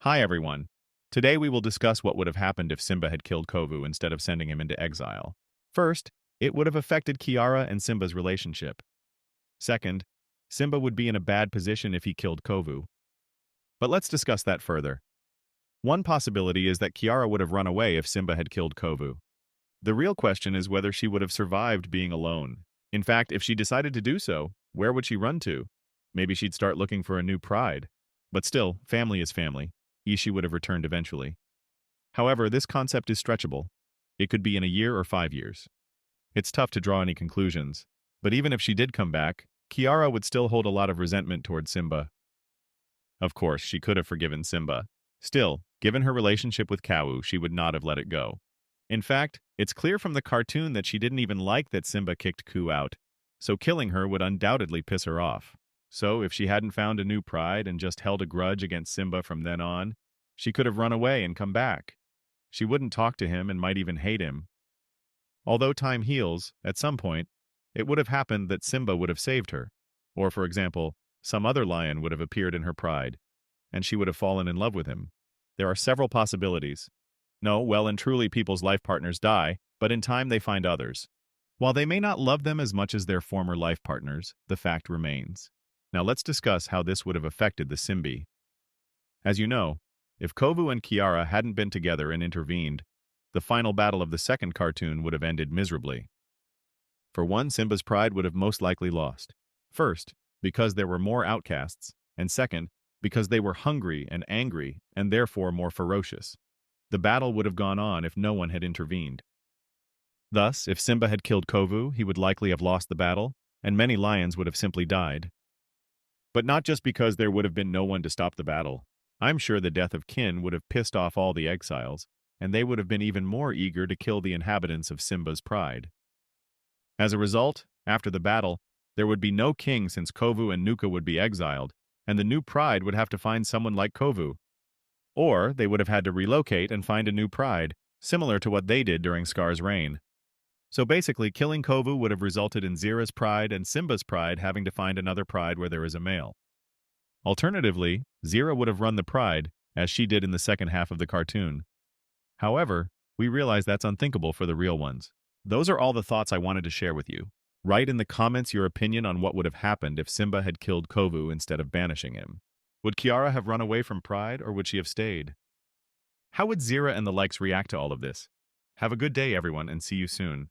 Hi everyone. Today we will discuss what would have happened if Simba had killed Kovu instead of sending him into exile. First, it would have affected Kiara and Simba's relationship. Second, Simba would be in a bad position if he killed Kovu. But let's discuss that further. One possibility is that Kiara would have run away if Simba had killed Kovu. The real question is whether she would have survived being alone. In fact, if she decided to do so, where would she run to? Maybe she'd start looking for a new pride. But still, family is family. Ishi would have returned eventually. However, this concept is stretchable. It could be in a year or 5 years. It's tough to draw any conclusions, but even if she did come back, Kiara would still hold a lot of resentment towards Simba. Of course, she could have forgiven Simba. Still, given her relationship with Kovu, she would not have let it go. In fact, it's clear from the cartoon that she didn't even like that Simba kicked Ku out, so killing her would undoubtedly piss her off. So, if she hadn't found a new pride and just held a grudge against Simba from then on, she could have run away and come back. She wouldn't talk to him and might even hate him. Although time heals, at some point, it would have happened that Simba would have saved her. Or, for example, some other lion would have appeared in her pride, and she would have fallen in love with him. There are several possibilities. No, well and truly people's life partners die, but in time they find others. While they may not love them as much as their former life partners, the fact remains. Now let's discuss how this would have affected the Simbi. As you know, if Kovu and Kiara hadn't been together and intervened, the final battle of the second cartoon would have ended miserably. For one, Simba's pride would have most likely lost. First, because there were more outcasts, and second, because they were hungry and angry and therefore more ferocious. The battle would have gone on if no one had intervened. Thus, if Simba had killed Kovu, he would likely have lost the battle, and many lions would have simply died. But not just because there would have been no one to stop the battle. I'm sure the death of kin would have pissed off all the exiles, and they would have been even more eager to kill the inhabitants of Simba's pride. As a result, after the battle, there would be no king since Kovu and Nuka would be exiled, and the new pride would have to find someone like Kovu. Or they would have had to relocate and find a new pride, similar to what they did during Scar's reign. So basically, killing Kovu would have resulted in Zira's pride and Simba's pride having to find another pride where there is a male. Alternatively, Zira would have run the pride, as she did in the second half of the cartoon. However, we realize that's unthinkable for the real ones. Those are all the thoughts I wanted to share with you. Write in the comments your opinion on what would have happened if Simba had killed Kovu instead of banishing him. Would Kiara have run away from pride, or would she have stayed? How would Zira and the likes react to all of this? Have a good day, everyone, and see you soon.